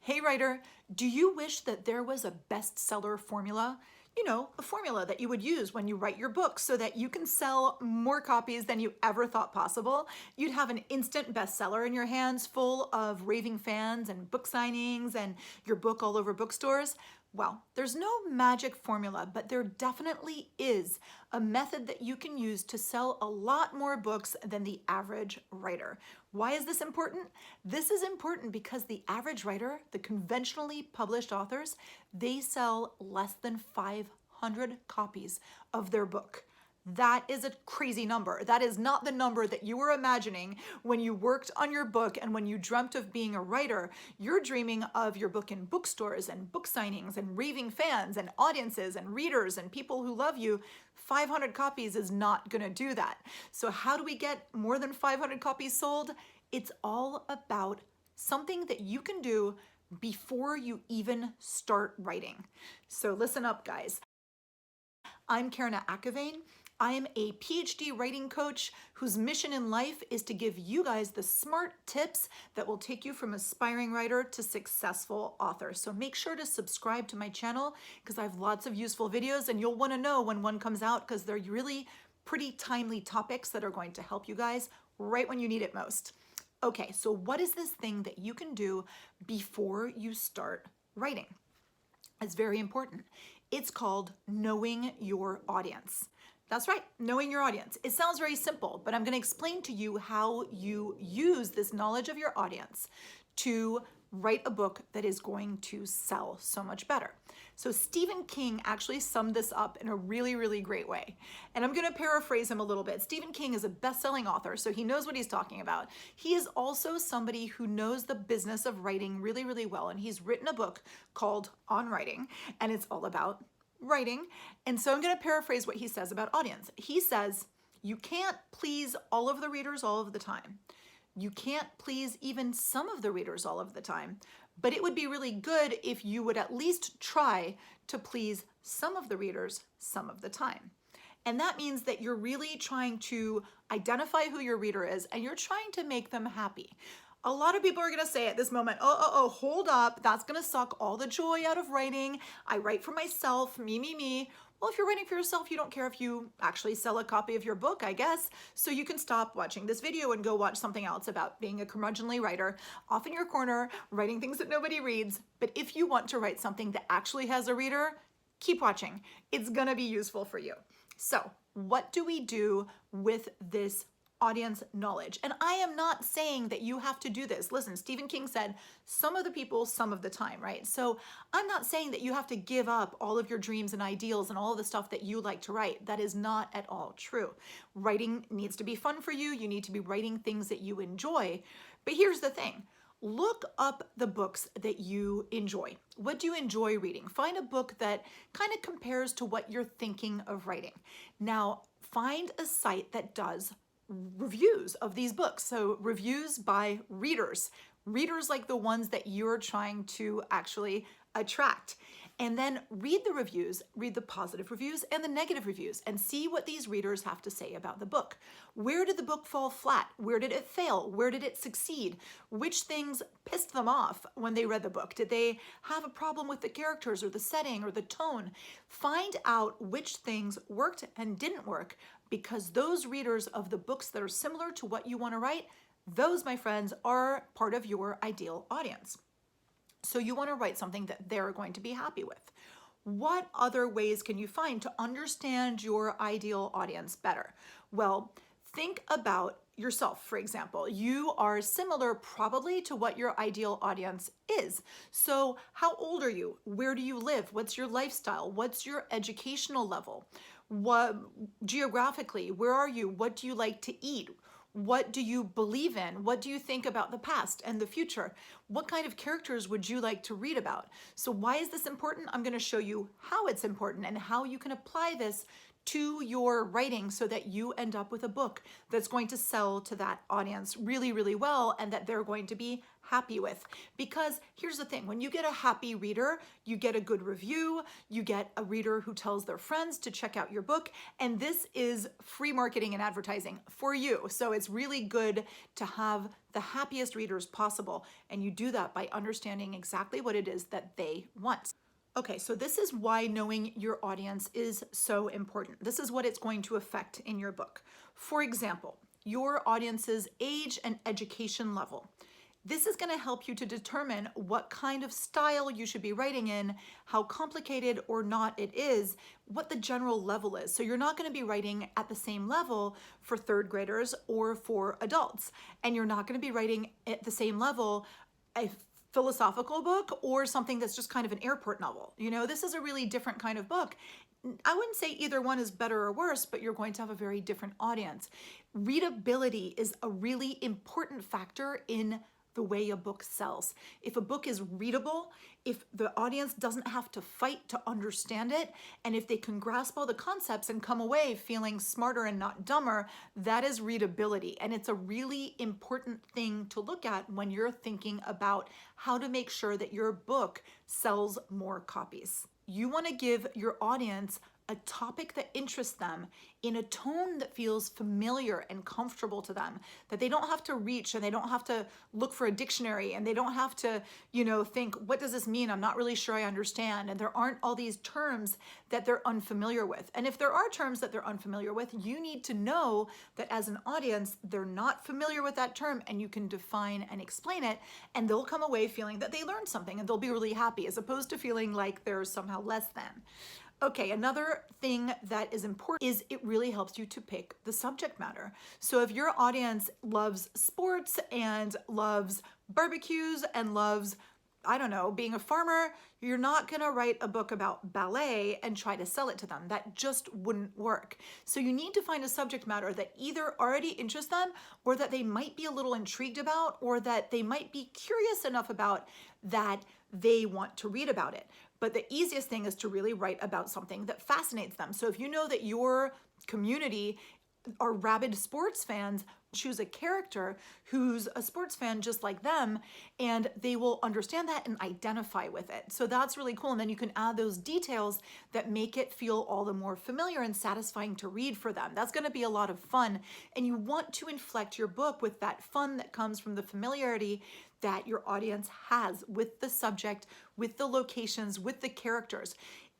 Hey writer, do you wish that there was a bestseller formula? You know, a formula that you would use when you write your book so that you can sell more copies than you ever thought possible. You'd have an instant bestseller in your hands full of raving fans and book signings and your book all over bookstores. Well, there's no magic formula, but there definitely is a method that you can use to sell a lot more books than the average writer. Why is this important? This is important because the average writer, the conventionally published authors, they sell less than 500 copies of their book. That is a crazy number. That is not the number that you were imagining when you worked on your book and when you dreamt of being a writer. You're dreaming of your book in bookstores and book signings and raving fans and audiences and readers and people who love you. 500 copies is not going to do that. So how do we get more than 500 copies sold? It's all about something that you can do before you even start writing. So listen up, guys. I'm Karena Akhavein. I am a PhD writing coach whose mission in life is to give you guys the smart tips that will take you from aspiring writer to successful author. So make sure to subscribe to my channel because I have lots of useful videos and you'll want to know when one comes out because they're really pretty timely topics that are going to help you guys right when you need it most. Okay, so what is this thing that you can do before you start writing? It's very important. It's called knowing your audience. That's right, knowing your audience. It sounds very simple, but I'm going to explain to you how you use this knowledge of your audience to write a book that is going to sell so much better. So Stephen King actually summed this up in a really, really great way. And I'm going to paraphrase him a little bit. Stephen King is a best-selling author, so he knows what he's talking about. He is also somebody who knows the business of writing really, really well. And he's written a book called On Writing, and it's all about writing. And so I'm going to paraphrase what he says about audience. He says, you can't please all of the readers all of the time. You can't please even some of the readers all of the time, but it would be really good if you would at least try to please some of the readers some of the time. And that means that you're really trying to identify who your reader is and you're trying to make them happy. A lot of people are going to say at this moment, hold up, that's going to suck all the joy out of writing. I write for myself, me. Well, if you're writing for yourself, you don't care if you actually sell a copy of your book, I guess. So you can stop watching this video and go watch something else about being a curmudgeonly writer, off in your corner, writing things that nobody reads. But if you want to write something that actually has a reader, keep watching. It's going to be useful for you. So what do we do with this audience knowledge? And I am not saying that you have to do this. Listen, Stephen King said, some of the people, some of the time, right? So I'm not saying that you have to give up all of your dreams and ideals and all of the stuff that you like to write. That is not at all true. Writing needs to be fun for you. You need to be writing things that you enjoy. But here's the thing. Look up the books that you enjoy. What do you enjoy reading? Find a book that kind of compares to what you're thinking of writing. Now, find a site that does reviews of these books. So reviews by readers like the ones that you're trying to actually attract. And then read the reviews, read the positive reviews and the negative reviews and see what these readers have to say about the book. Where did the book fall flat? Where did it fail? Where did it succeed? Which things pissed them off when they read the book? Did they have a problem with the characters or the setting or the tone? Find out which things worked and didn't work, because those readers of the books that are similar to what you want to write, those, my friends, are part of your ideal audience. So you want to write something that they're going to be happy with. What other ways can you find to understand your ideal audience better? Well, think about yourself, for example. You are similar probably to what your ideal audience is. So how old are you? Where do you live? What's your lifestyle? What's your educational level? What geographically, where are you? What do you like to eat? What do you believe in? What do you think about the past and the future? What kind of characters would you like to read about? So why is this important? I'm going to show you how it's important and how you can apply this to your writing so that you end up with a book that's going to sell to that audience really, really well and that they're going to be happy with. Because here's the thing, when you get a happy reader, you get a good review, you get a reader who tells their friends to check out your book, and this is free marketing and advertising for you. So it's really good to have the happiest readers possible, and you do that by understanding exactly what it is that they want. Okay, so this is why knowing your audience is so important. This is what it's going to affect in your book. For example, your audience's age and education level. This is going to help you to determine what kind of style you should be writing in, how complicated or not it is, what the general level is. So you're not going to be writing at the same level for third graders or for adults. And you're not going to be writing at the same level a philosophical book or something that's just kind of an airport novel. You know, this is a really different kind of book. I wouldn't say either one is better or worse, but you're going to have a very different audience. Readability is a really important factor in the way a book sells. If a book is readable, if the audience doesn't have to fight to understand it, and if they can grasp all the concepts and come away feeling smarter and not dumber, that is readability. And it's a really important thing to look at when you're thinking about how to make sure that your book sells more copies. You want to give your audience a topic that interests them in a tone that feels familiar and comfortable to them, that they don't have to reach and they don't have to look for a dictionary and they don't have to, think, what does this mean? I'm not really sure I understand. And there aren't all these terms that they're unfamiliar with. And if there are terms that they're unfamiliar with, you need to know that as an audience, they're not familiar with that term and you can define and explain it, and they'll come away feeling that they learned something and they'll be really happy as opposed to feeling like they're somehow less than. Okay, another thing that is important is it really helps you to pick the subject matter. So if your audience loves sports and loves barbecues and loves, being a farmer, you're not gonna write a book about ballet and try to sell it to them. That just wouldn't work. So you need to find a subject matter that either already interests them or that they might be a little intrigued about or that they might be curious enough about that they want to read about it. But the easiest thing is to really write about something that fascinates them. So if you know that your community are rabid sports fans, choose a character who's a sports fan just like them, and they will understand that and identify with it. So that's really cool. And then you can add those details that make it feel all the more familiar and satisfying to read for them. That's going to be a lot of fun. And you want to inflect your book with that fun that comes from the familiarity that your audience has with the subject, with the locations, with the characters.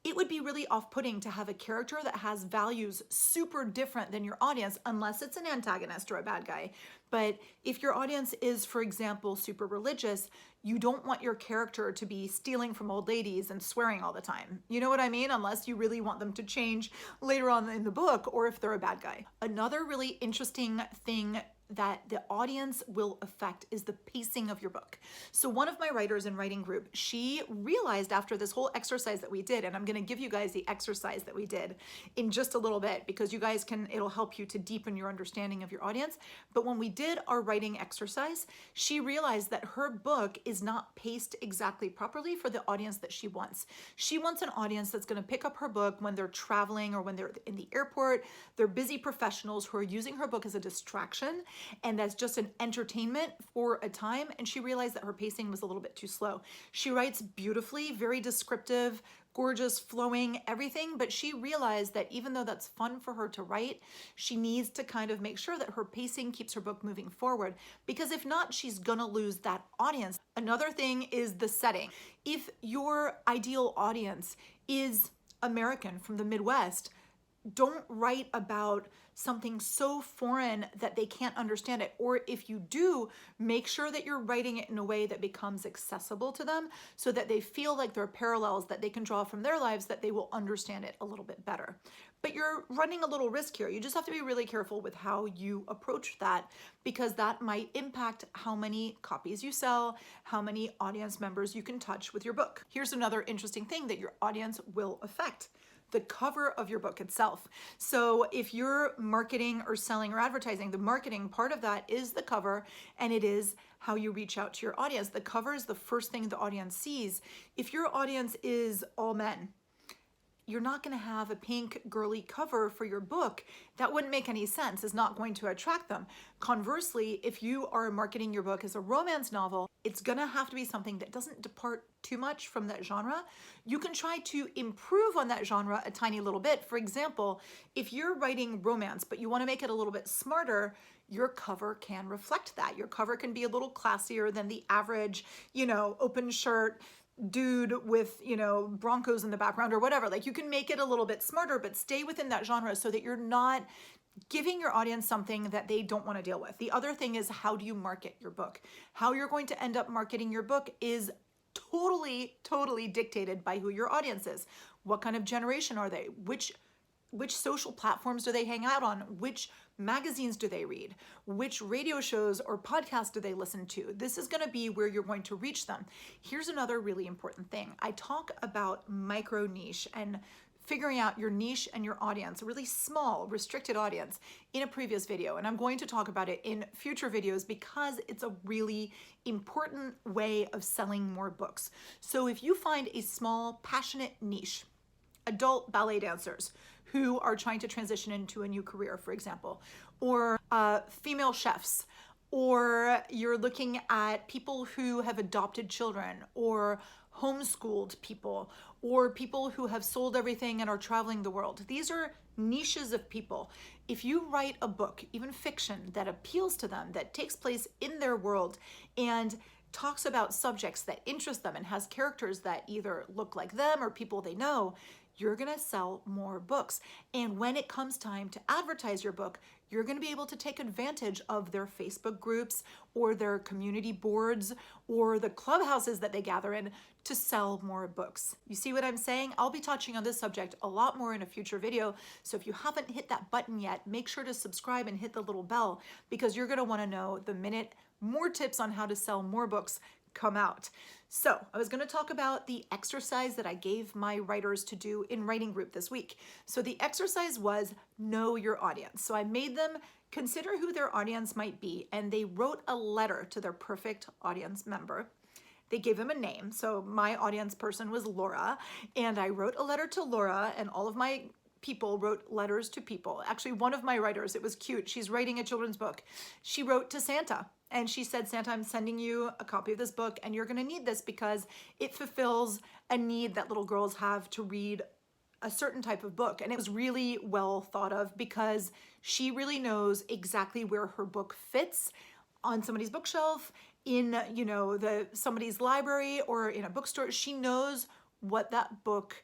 It would be really off-putting to have a character that has values super different than your audience, unless it's an antagonist or a bad guy. But if your audience is, for example, super religious, you don't want your character to be stealing from old ladies and swearing all the time. You know what I mean? Unless you really want them to change later on in the book or if they're a bad guy. Another really interesting thing that the audience will affect is the pacing of your book. So one of my writers in writing group, she realized after this whole exercise that we did, and I'm gonna give you guys the exercise that we did in just a little bit because you guys it'll help you to deepen your understanding of your audience. But when we did our writing exercise, she realized that her book is not paced exactly properly for the audience that she wants. She wants an audience that's gonna pick up her book when they're traveling or when they're in the airport. They're busy professionals who are using her book as a distraction, and that's just an entertainment for a time. And she realized that her pacing was a little bit too slow. She writes beautifully, very descriptive, gorgeous, flowing, everything, but she realized that even though that's fun for her to write, she needs to kind of make sure that her pacing keeps her book moving forward, because if not, she's gonna lose that audience. Another thing is the setting. If your ideal audience is American from the Midwest, don't write about something so foreign that they can't understand it. Or if you do, make sure that you're writing it in a way that becomes accessible to them so that they feel like there are parallels that they can draw from their lives, that they will understand it a little bit better. But you're running a little risk here. You just have to be really careful with how you approach that, because that might impact how many copies you sell, how many audience members you can touch with your book. Here's another interesting thing that your audience will affect: the cover of your book itself. So if you're marketing or selling or advertising, the marketing part of that is the cover, and it is how you reach out to your audience. The cover is the first thing the audience sees. If your audience is all men, you're not going to have a pink girly cover for your book. That wouldn't make any sense. It's not going to attract them. Conversely, if you are marketing your book as a romance novel, it's going to have to be something that doesn't depart too much from that genre. You can try to improve on that genre a tiny little bit. For example, if you're writing romance, but you want to make it a little bit smarter, your cover can reflect that. Your cover can be a little classier than the average, open shirt dude with, Broncos in the background or whatever. Like, you can make it a little bit smarter, but stay within that genre so that you're not giving your audience something that they don't want to deal with. The other thing is, how do you market your book? How you're going to end up marketing your book is totally dictated by who your audience is. What kind of generation are they? Which social platforms do they hang out on? Which magazines do they read? Which radio shows or podcasts do they listen to? This is going to be where you're going to reach them. Here's another really important thing. I talk about micro niche and figuring out your niche and your audience, a really small, restricted audience, in a previous video. And I'm going to talk about it in future videos because it's a really important way of selling more books. So if you find a small, passionate niche, adult ballet dancers who are trying to transition into a new career, for example, or female chefs, or you're looking at people who have adopted children, or homeschooled people, or people who have sold everything and are traveling the world. These are niches of people. If you write a book, even fiction, that appeals to them, that takes place in their world, and talks about subjects that interest them and has characters that either look like them or people they know, you're gonna sell more books. And when it comes time to advertise your book, you're gonna be able to take advantage of their Facebook groups or their community boards or the clubhouses that they gather in to sell more books. You see what I'm saying? I'll be touching on this subject a lot more in a future video. So if you haven't hit that button yet, make sure to subscribe and hit the little bell, because you're gonna wanna know the minute more tips on how to sell more books come out. So I was going to talk about the exercise that I gave my writers to do in writing group this week. So the exercise was know your audience. So I made them consider who their audience might be, and they wrote a letter to their perfect audience member. They gave them a name. So my audience person was Laura, and I wrote a letter to Laura, and all of my people wrote letters to people. Actually, one of my writers, it was cute. She's writing a children's book. She wrote to Santa. And she said, Santa, I'm sending you a copy of this book, and you're going to need this because it fulfills a need that little girls have to read a certain type of book. And it was really well thought of because she really knows exactly where her book fits on somebody's bookshelf, in, somebody's library, or in a bookstore. She knows what that book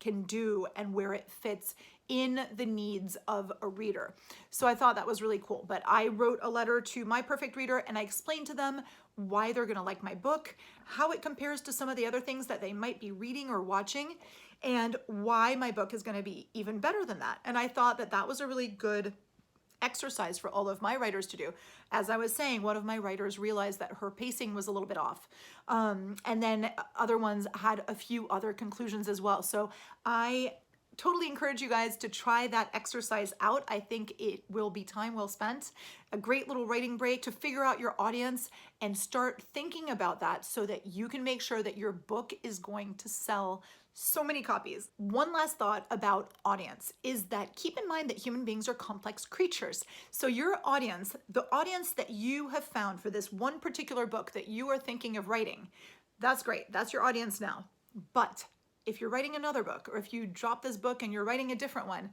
can do and where it fits in the needs of a reader. So I thought that was really cool. But I wrote a letter to my perfect reader, and I explained to them why they're gonna like my book, how it compares to some of the other things that they might be reading or watching, and why my book is gonna be even better than that. And I thought that that was a really good exercise for all of my writers to do. As I was saying, one of my writers realized that her pacing was a little bit off. And then other ones had a few other conclusions as well. So I totally encourage you guys to try that exercise out. I think it will be time well spent. A great little writing break to figure out your audience and start thinking about that so that you can make sure that your book is going to sell so many copies. One last thought about audience is that keep in mind that human beings are complex creatures. So your audience, the audience that you have found for this one particular book that you are thinking of writing, that's great. That's your audience now. But if you're writing another book, or if you drop this book and you're writing a different one,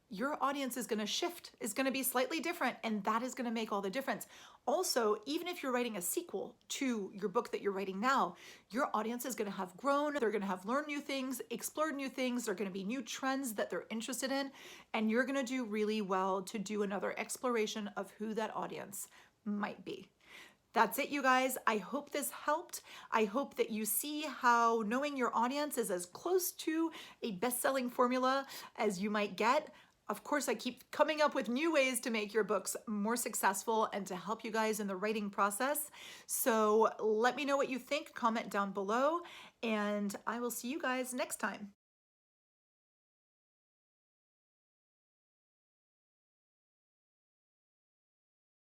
your audience is going to shift, is going to be slightly different, and that is going to make all the difference. Also, even if you're writing a sequel to your book that you're writing now, your audience is going to have grown, they're going to have learned new things, explored new things, there are going to be new trends that they're interested in, and you're going to do really well to do another exploration of who that audience might be. That's it, you guys. I hope this helped. I hope that you see how knowing your audience is as close to a best-selling formula as you might get. Of course, I keep coming up with new ways to make your books more successful and to help you guys in the writing process. So let me know what you think, comment down below, and I will see you guys next time.